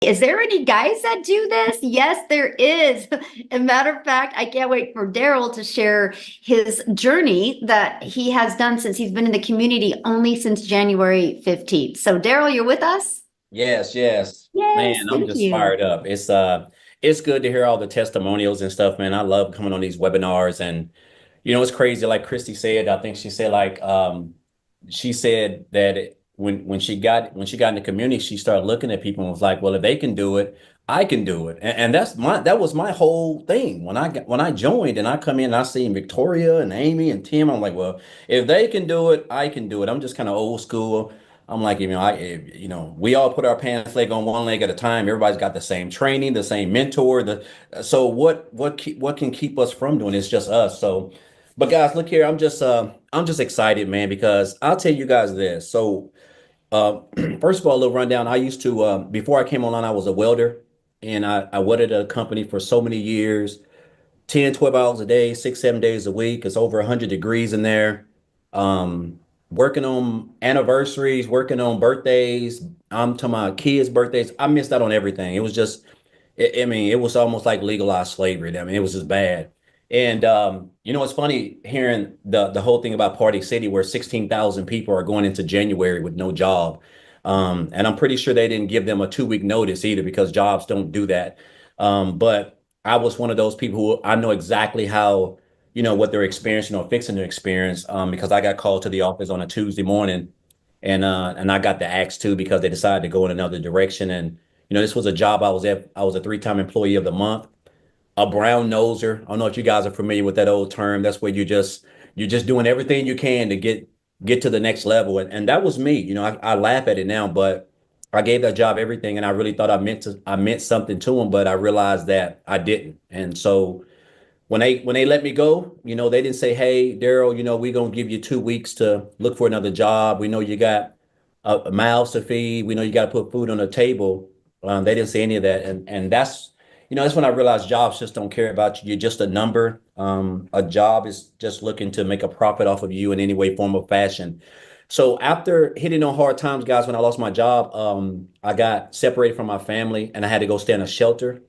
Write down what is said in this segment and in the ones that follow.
Is there any guys that do this? Yes, there is. As a matter of fact, I can't wait for Darrell to share his journey that he has done since he's been in the community only since January 15th. So, Darrell, you're with us? Yes, yes. Man, Yes, I'm thank just you. fired up. It's good to hear all the testimonials and stuff, man. I love coming on these webinars and it's crazy like Christy said. I think she said she said that when she got in the community, she started looking at people and was like, "Well, if they can do it, I can do it." And that was my whole thing. When I joined and I come in and I see Victoria and Amy and Tim, I'm like, "Well, if they can do it, I can do it." I'm just kind of old school. I'm like, we all put our pants leg on one leg at a time. Everybody's got the same training, the same mentor. So what can keep us from doing it? It's just us. So, but guys, look here. I'm just excited, man, because I'll tell you guys this. So, uh, first of all, a little rundown. I used to before I came online, I was a welder, and I welded at a company for so many years. 10, 12 hours a day, 6, 7 days a week. It's over 100 degrees in there. Um, Working on anniversaries, working on birthdays. I'm to my kids' birthdays. I missed out on everything. It was just, I mean, it was almost like legalized slavery. I mean, it was just bad. And it's funny hearing the whole thing about Party City, where 16,000 people are going into January with no job. And I'm pretty sure they didn't give them a 2 week notice either, because jobs don't do that. But I was one of those people who I know exactly how, what they're experiencing or fixing to experience, because I got called to the office on a Tuesday morning, and I got the axe too because they decided to go in another direction. And this was a job I was at. I was a three-time employee of the month, a brown noser. I don't know if you guys are familiar with that old term. That's where you're just doing everything you can to get to the next level. And that was me. I laugh at it now, but I gave that job everything, and I really thought I meant something to them, but I realized that I didn't. And so when they let me go, they didn't say, "Hey, Darrell, we're gonna give you 2 weeks to look for another job. We know you got a mouths to feed. We know you got to put food on the table." They didn't say any of that, and that's when I realized jobs just don't care about you. You're just a number. A job is just looking to make a profit off of you in any way, form, or fashion. So after hitting on hard times, guys, when I lost my job, I got separated from my family and I had to go stay in a shelter.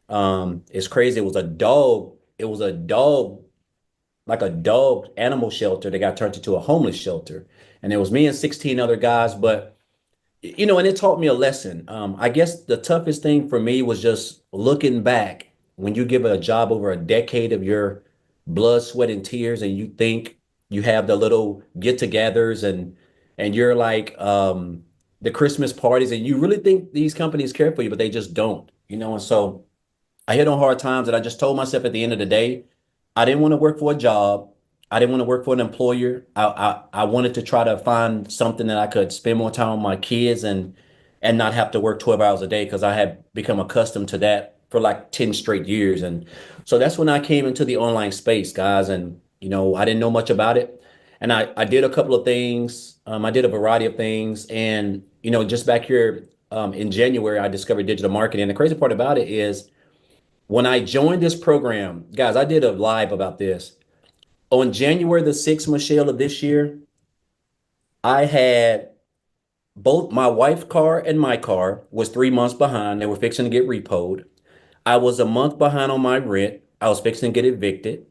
It's crazy. It was a dog. It was a dog, like a dog animal shelter that got turned into a homeless shelter. And it was me and 16 other guys. But, and it taught me a lesson. I guess the toughest thing for me was just looking back when you give a job over a decade of your blood, sweat, and tears, and you think you have the little get-togethers and you're like the Christmas parties, and you really think these companies care for you, but they just don't, and so I hit on hard times, and I just told myself at the end of the day, I didn't want to work for a job. I didn't want to work for an employer. I wanted to try to find something that I could spend more time with my kids and not have to work 12 hours a day, because I had become accustomed to that for like 10 straight years. And so that's when I came into the online space, guys. And, I didn't know much about it. And I did a couple of things. I did a variety of things. And, just back here in January, I discovered digital marketing. And the crazy part about it is, when I joined this program, guys, I did a live about this. On January the 6th, Michelle, of this year, I had both my wife's car and my car was 3 months behind. They were fixing to get repoed. I was a month behind on my rent. I was fixing to get evicted.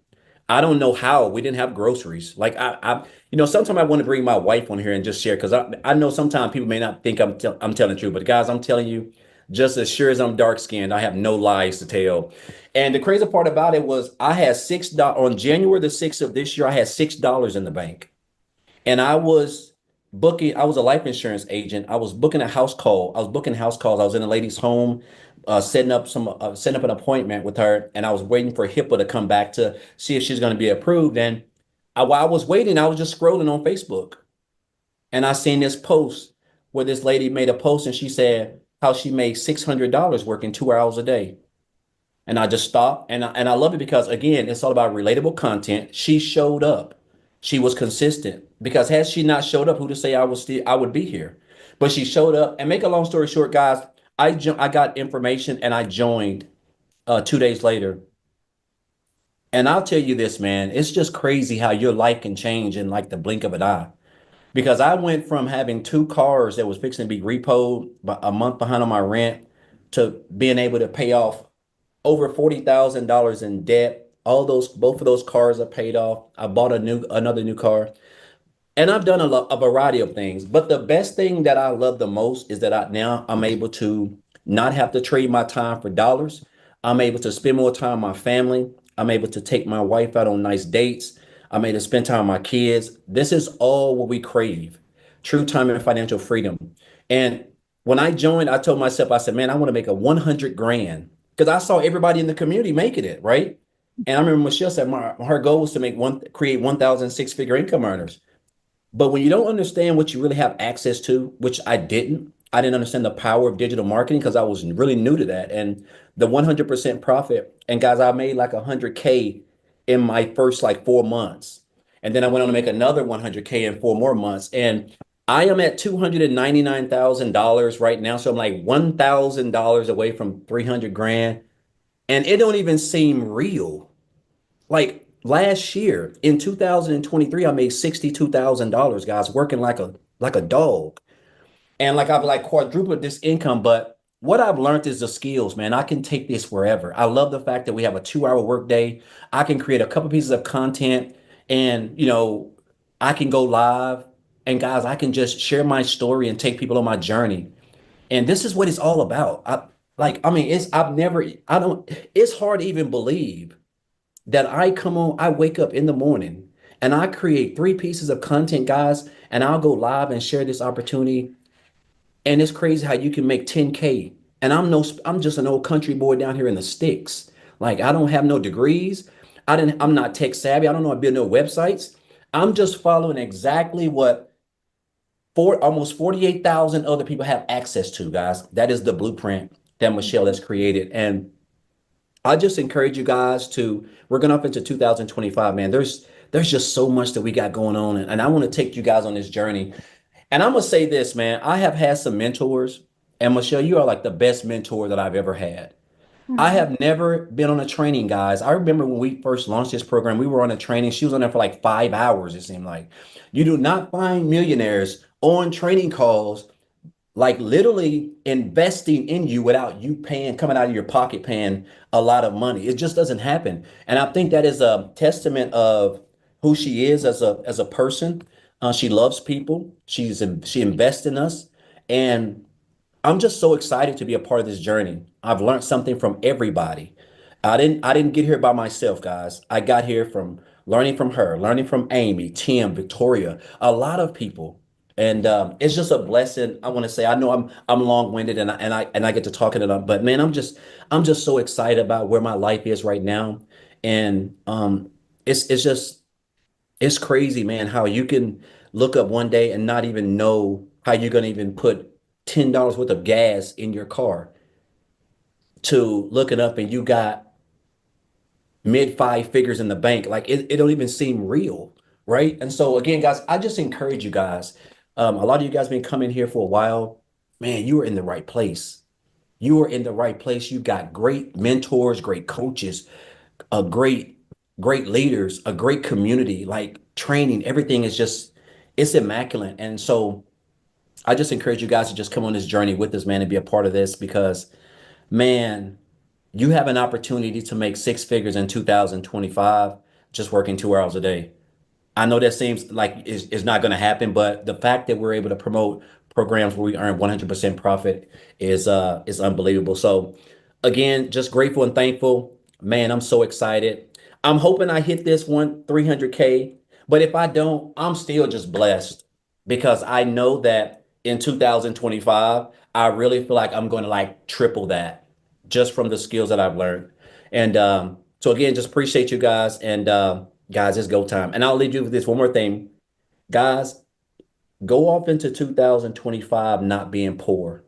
I don't know how we didn't have groceries. Like sometimes I want to bring my wife on here and just share, because I know sometimes people may not think I'm telling the truth, but guys, I'm telling you, just as sure as I'm dark skinned, I have no lies to tell. And the crazy part about it was, I had $6 on January the 6th of this year. I had $6 in the bank, and I was a life insurance agent. I was booking a house call. I was booking house calls. I was in a lady's home, setting up an appointment with her, and I was waiting for HIPAA to come back to see if she's going to be approved. And while I was waiting, I was just scrolling on Facebook, and I seen this post where this lady made a post, and she said how she made $600 working 2 hours a day. And I just stopped, and I love it because, again, it's all about relatable content. She showed up. She was consistent, because had she not showed up, who to say I would be here? But she showed up. And make a long story short, guys, I got information and I joined 2 days later. And I'll tell you this, man, it's just crazy how your life can change in like the blink of an eye. Because I went from having two cars that was fixing to be repoed, a month behind on my rent, to being able to pay off over $40,000 in debt. All those, both of those cars are paid off. I bought another new car. And I've done a variety of things, but the best thing that I love the most is that I'm able to not have to trade my time for dollars. I'm able to spend more time with my family. I'm able to take my wife out on nice dates. I'm able to spend time with my kids. This is all what we crave: true time and financial freedom. And when I joined, I told myself, I said, man, I want to make a 100 grand because I saw everybody in the community making it, right? And I remember Michelle said her goal was to create 1,000 six-figure income earners. But when you don't understand what you really have access to, which I didn't understand the power of digital marketing because I was really new to that. And the 100% profit. And guys, I made like 100K in my first like 4 months. And then I went on to make another 100K in 4 more months. And I am at $299,000 right now. So I'm like $1,000 away from 300 grand. And it don't even seem real. Like last year in 2023, I made $62,000, guys, working like a dog. And like I've like quadrupled this income. But what I've learned is the skills, man. I can take this wherever. I love the fact that we have a 2 hour workday. I can create a couple pieces of content and I can go live. And guys, I can just share my story and take people on my journey. And this is what it's all about. I mean, I don't, it's hard to even believe that I wake up in the morning and I create 3 pieces of content, guys, and I'll go live and share this opportunity. And it's crazy how you can make 10K. And I'm just an old country boy down here in the sticks. Like I don't have no degrees. I'm not tech savvy. I don't know how to build no websites. I'm just following exactly what almost 48,000 other people have access to, guys. That is the blueprint that Michelle has created. And I just encourage you guys to, we're going up into 2025, man. There's just so much that we got going on. And I want to take you guys on this journey. And I'm going to say this, man. I have had some mentors, and Michelle, you are like the best mentor that I've ever had. I Mhm. have never been on a training, guys. I remember when we first launched this program, we were on a training. She was on there for like 5 hours, it seemed like. You do not find millionaires on training calls like literally investing in you without you paying, coming out of your pocket paying a lot of money. It just doesn't happen. And I think that is a testament of who she is as a person. She loves people. She invests in us, and I'm just so excited to be a part of this journey. I've learned something from everybody. I didn't get here by myself, guys. I got here from learning from her, learning from Amy, Tim, Victoria, a lot of people. And it's just a blessing. I want to say I know I'm long-winded and I get to talking it up, but man, I'm just so excited about where my life is right now. And it's just it's crazy, man, how you can look up one day and not even know how you're gonna even put $10 worth of gas in your car to looking up and you got mid 5 figures in the bank. Like it don't even seem real, right? And so again, guys, I just encourage you guys. A lot of you guys been coming here for a while. Man, you are in the right place. You are in the right place. You've got great mentors, great coaches, a great leaders, a great community, like training. Everything is just it's immaculate. And so I just encourage you guys to just come on this journey with us, man, and be a part of this because, man, you have an opportunity to make 6 figures in 2025 just working 2 hours a day. I know that seems like is not going to happen, but the fact that we're able to promote programs where we earn 100% profit is unbelievable. So again, just grateful and thankful. Man, I'm so excited. I'm hoping I hit this one 300K, but if I don't, I'm still just blessed because I know that in 2025, I really feel like I'm going to like triple that just from the skills that I've learned. And so again, just appreciate you guys and guys, it's go time. And I'll leave you with this one more thing. Guys, go off into 2025 not being poor.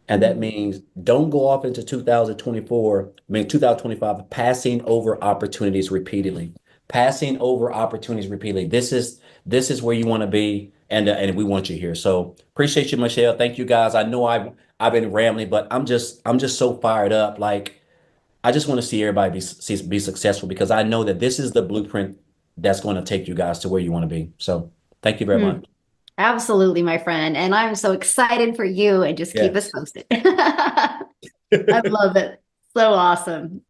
And that Mhm. means don't go off into 2024, I mean 2025, passing over opportunities repeatedly. Passing over opportunities repeatedly. This is where you want to be, and we want you here. So appreciate you, Michelle. Thank you guys. I know I've been rambling, but I'm just so fired up. Like I just want to see everybody be successful because I know that this is the blueprint that's going to take you guys to where you want to be. So thank you very Mm, much. absolutely, my friend. And I'm so excited for you and just keep us Yes. posted. I love it. So awesome.